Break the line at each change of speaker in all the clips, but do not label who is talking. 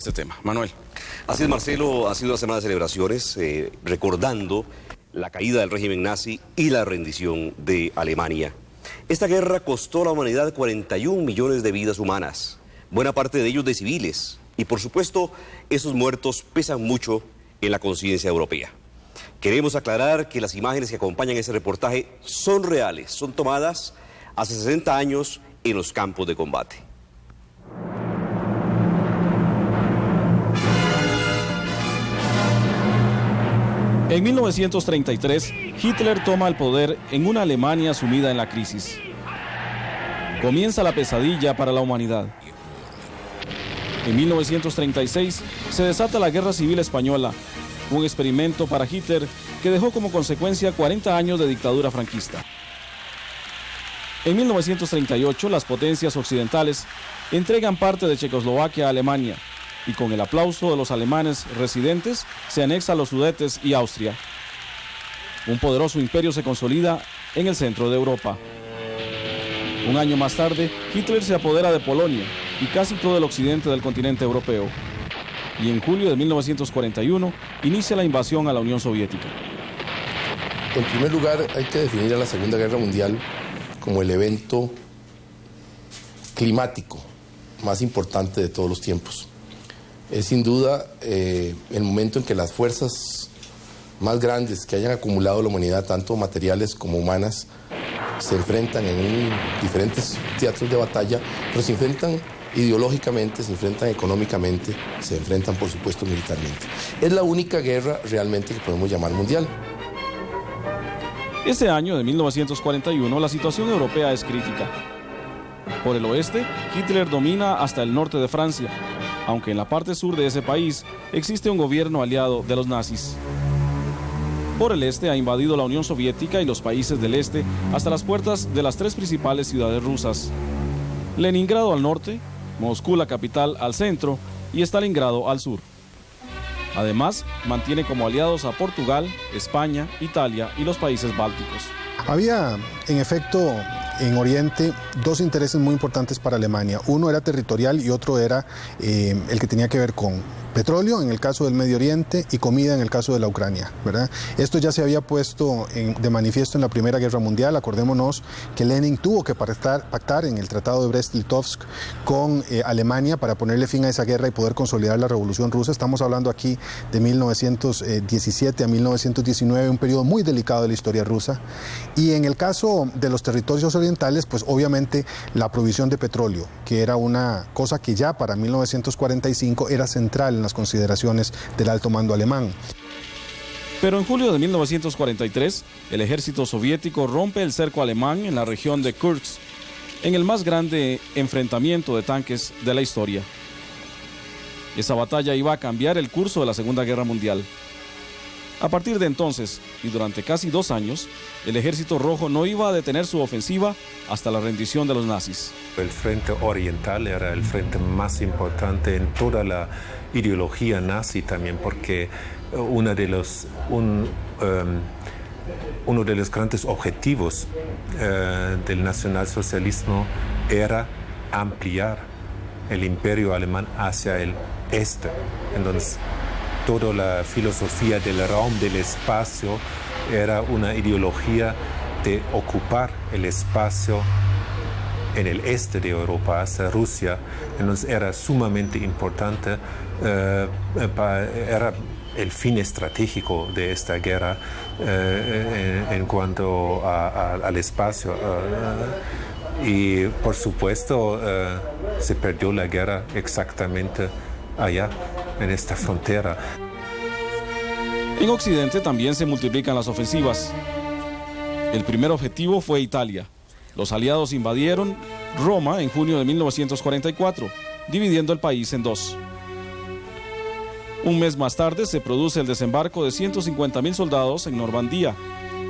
Este tema. Manuel.
Así es, Marcelo, ha sido una semana de celebraciones recordando la caída del régimen nazi y la rendición de Alemania. Esta guerra costó a la humanidad 41 millones de vidas humanas, buena parte de ellos de civiles, y por supuesto esos muertos pesan mucho en la conciencia europea. Queremos aclarar que las imágenes que acompañan este reportaje son reales, son tomadas hace 60 años en los campos de combate.
En 1933, Hitler toma el poder en una Alemania sumida en la crisis. Comienza la pesadilla para la humanidad. En 1936 se desata la Guerra Civil Española, un experimento para Hitler que dejó como consecuencia 40 años de dictadura franquista. En 1938, las potencias occidentales entregan parte de Checoslovaquia a Alemania, y con el aplauso de los alemanes residentes se anexa los Sudetes y Austria. Un poderoso imperio se consolida en el centro de Europa. Un año más tarde, Hitler se apodera de Polonia y casi todo el occidente del continente europeo. Y en julio de 1941 inicia la invasión a la Unión Soviética.
En primer lugar, hay que definir a la Segunda Guerra Mundial como el evento climático más importante de todos los tiempos. Es sin duda el momento en que las fuerzas más grandes que hayan acumulado la humanidad, tanto materiales como humanas, se enfrentan en diferentes teatros de batalla, pero se enfrentan ideológicamente, se enfrentan económicamente, se enfrentan por supuesto militarmente. Es la única guerra realmente que podemos llamar mundial.
Ese año de 1941 la situación europea es crítica. Por el oeste, Hitler domina hasta el norte de Francia, aunque en la parte sur de ese país existe un gobierno aliado de los nazis. Por el este ha invadido la Unión Soviética y los países del este hasta las puertas de las tres principales ciudades rusas: Leningrado al norte, Moscú la capital al centro y Stalingrado al sur. Además, mantiene como aliados a Portugal, España, Italia y los países bálticos.
Había, en efecto, en Oriente dos intereses muy importantes para Alemania. Uno era territorial y otro era el que tenía que ver con petróleo en el caso del Medio Oriente y comida en el caso de la Ucrania, ¿verdad? Esto ya se había puesto de manifiesto en la Primera Guerra Mundial. Acordémonos que Lenin tuvo que pactar en el Tratado de Brest-Litovsk con Alemania para ponerle fin a esa guerra y poder consolidar la Revolución Rusa. Estamos hablando aquí de 1917 a 1919, un periodo muy delicado de la historia rusa. Y en el caso de los territorios orientales, pues obviamente la provisión de petróleo, que era una cosa que ya para 1945 era central en las consideraciones del alto mando alemán.
Pero en julio de 1943, el ejército soviético rompe el cerco alemán en la región de Kursk, en el más grande enfrentamiento de tanques de la historia. Esa batalla iba a cambiar el curso de la Segunda Guerra Mundial. A partir de entonces, y durante casi 2 años, el Ejército Rojo no iba a detener su ofensiva hasta la rendición de los nazis.
El frente oriental era el frente más importante en toda la ideología nazi también, porque uno de los grandes objetivos del nacionalsocialismo era ampliar el imperio alemán hacia el este. Entonces, toda la filosofía del raum, del espacio, era una ideología de ocupar el espacio en el este de Europa, hacia Rusia. Entonces era sumamente importante, era el fin estratégico de esta guerra en cuanto al espacio. Y por supuesto se perdió la guerra exactamente allá, en esta frontera.
En Occidente también se multiplican las ofensivas. El primer objetivo fue Italia. Los aliados invadieron Roma en junio de 1944, dividiendo el país en dos. Un mes más tarde se produce el desembarco de 150.000 soldados en Normandía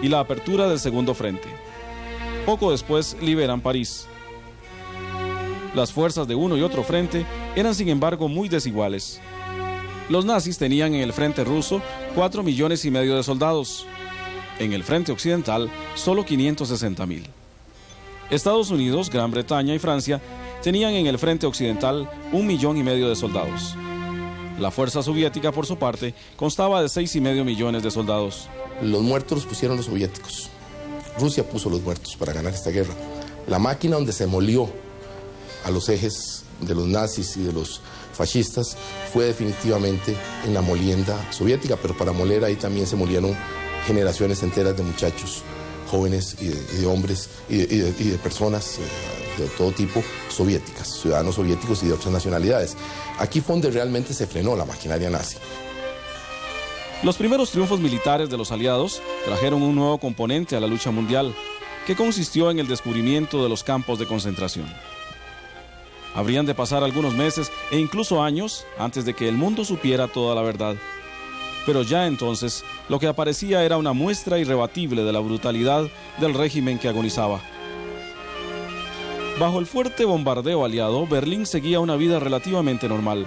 y la apertura del segundo frente. Poco después liberan París. Las fuerzas de uno y otro frente eran sin embargo muy desiguales. Los nazis tenían en el frente ruso 4,5 millones de soldados. En el frente occidental, solo 560.000. Estados Unidos, Gran Bretaña y Francia tenían en el frente occidental 1,5 millones de soldados. La fuerza soviética, por su parte, constaba de 6,5 millones de soldados.
Los muertos los pusieron los soviéticos. Rusia puso los muertos para ganar esta guerra. La máquina donde se molió a los ejes de los nazis y de los fascistas fue definitivamente en la molienda soviética, pero para moler ahí también se molieron generaciones enteras de muchachos, jóvenes y de hombres y de personas de todo tipo soviéticas, ciudadanos soviéticos y de otras nacionalidades. Aquí fue donde realmente se frenó la maquinaria nazi.
Los primeros triunfos militares de los aliados trajeron un nuevo componente a la lucha mundial, que consistió en el descubrimiento de los campos de concentración. Habrían de pasar algunos meses e incluso años antes de que el mundo supiera toda la verdad. Pero ya entonces, lo que aparecía era una muestra irrebatible de la brutalidad del régimen que agonizaba. Bajo el fuerte bombardeo aliado, Berlín seguía una vida relativamente normal.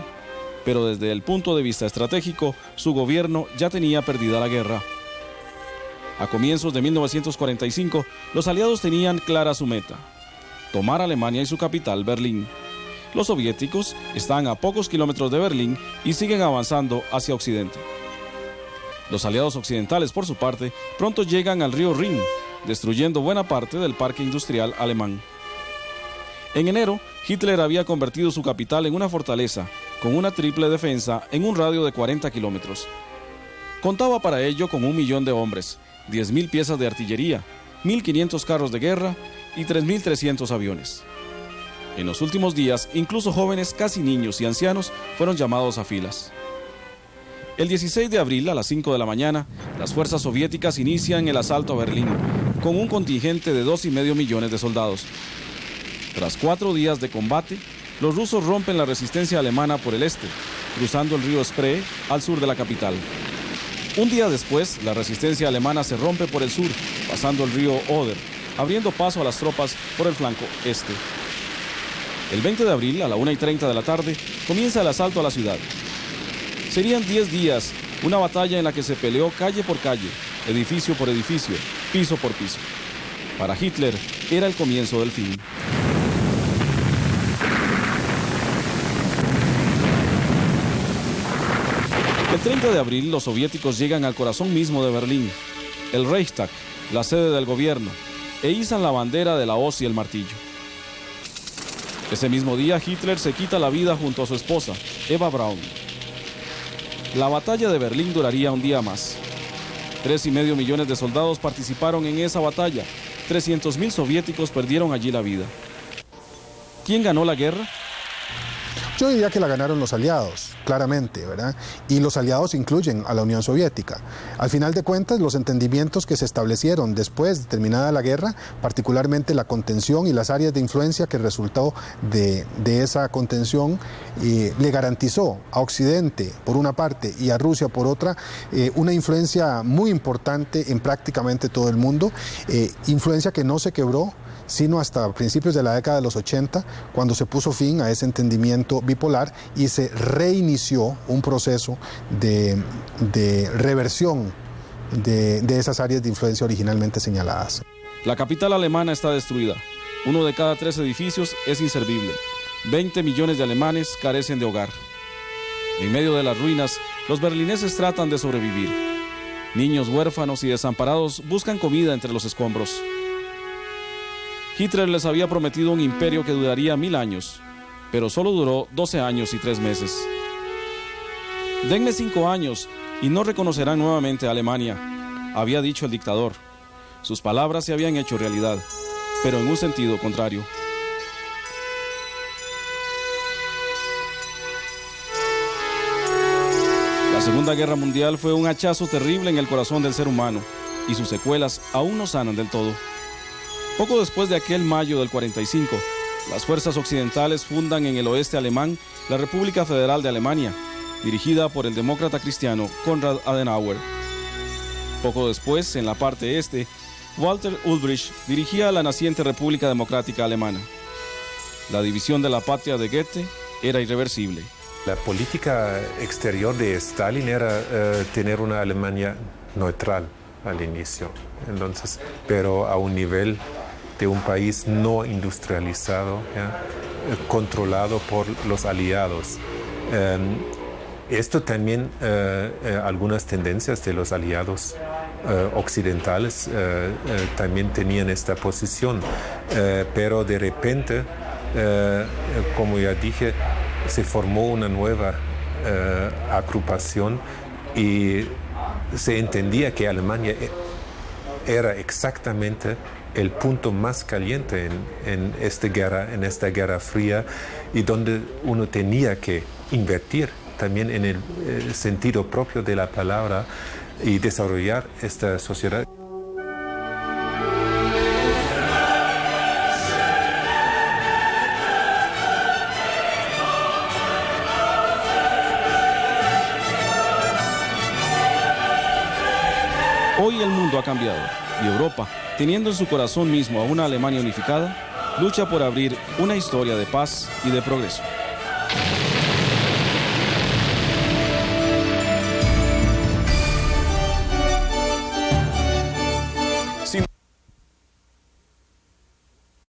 Pero desde el punto de vista estratégico, su gobierno ya tenía perdida la guerra. A comienzos de 1945, los aliados tenían clara su meta: tomar Alemania y su capital, Berlín. Los soviéticos están a pocos kilómetros de Berlín y siguen avanzando hacia Occidente. Los aliados occidentales, por su parte, pronto llegan al río Rin, destruyendo buena parte del parque industrial alemán. En enero, Hitler había convertido su capital en una fortaleza, con una triple defensa en un radio de 40 kilómetros. Contaba para ello con 1 millón de hombres, 10.000 piezas de artillería, 1.500 carros de guerra y 3.300 aviones. En los últimos días, incluso jóvenes, casi niños y ancianos, fueron llamados a filas. El 16 de abril, a las 5 de la mañana, las fuerzas soviéticas inician el asalto a Berlín, con un contingente de 2,5 millones de soldados. Tras 4 días de combate, los rusos rompen la resistencia alemana por el este, cruzando el río Spree al sur de la capital. Un día después, la resistencia alemana se rompe por el sur, pasando el río Oder, abriendo paso a las tropas por el flanco este. El 20 de abril, a la 1:30 de la tarde, comienza el asalto a la ciudad. Serían 10 días, una batalla en la que se peleó calle por calle, edificio por edificio, piso por piso. Para Hitler, era el comienzo del fin. El 30 de abril, los soviéticos llegan al corazón mismo de Berlín, el Reichstag, la sede del gobierno, e izan la bandera de la hoz y el martillo. Ese mismo día, Hitler se quita la vida junto a su esposa, Eva Braun. La batalla de Berlín duraría un día más. 3,5 millones de soldados participaron en esa batalla. 300.000 soviéticos perdieron allí la vida. ¿Quién ganó la guerra?
Yo diría que la ganaron los aliados, claramente, ¿verdad? Y los aliados incluyen a la Unión Soviética. Al final de cuentas, los entendimientos que se establecieron después de terminada la guerra, particularmente la contención y las áreas de influencia que resultó de esa contención, le garantizó a Occidente, por una parte, y a Rusia, por otra, una influencia muy importante en prácticamente todo el mundo, influencia que no se quebró sino hasta principios de la década de los 80, cuando se puso fin a ese entendimiento bipolar y se reinició un proceso de reversión de esas áreas de influencia originalmente señaladas.
La capital alemana está destruida. 1 de cada 3 edificios es inservible. 20 millones de alemanes carecen de hogar. En medio de las ruinas, los berlineses tratan de sobrevivir. Niños huérfanos y desamparados buscan comida entre los escombros. Hitler les había prometido un imperio que duraría 1000 años, pero solo duró 12 años y 3 meses. Denme 5 años y no reconocerán nuevamente a Alemania, había dicho el dictador. Sus palabras se habían hecho realidad, pero en un sentido contrario. La Segunda Guerra Mundial fue un hachazo terrible en el corazón del ser humano, y sus secuelas aún no sanan del todo. Poco después de aquel mayo del 45, las fuerzas occidentales fundan en el oeste alemán la República Federal de Alemania, dirigida por el demócrata cristiano Konrad Adenauer. Poco después, en la parte este, Walter Ulbricht dirigía la naciente República Democrática Alemana. La división de la patria de Goethe era irreversible.
La política exterior de Stalin era tener una Alemania neutral al inicio, entonces, pero a un nivel de un país no industrializado, ¿ya? Controlado por los aliados. Esto también, algunas tendencias de los aliados occidentales también tenían esta posición, pero de repente, como ya dije, se formó una nueva agrupación y se entendía que Alemania era exactamente el punto más caliente en esta guerra fría, y donde uno tenía que invertir también en el sentido propio de la palabra y desarrollar esta sociedad.
Hoy el mundo ha cambiado y Europa, teniendo en su corazón mismo a una Alemania unificada, lucha por abrir una historia de paz y de progreso.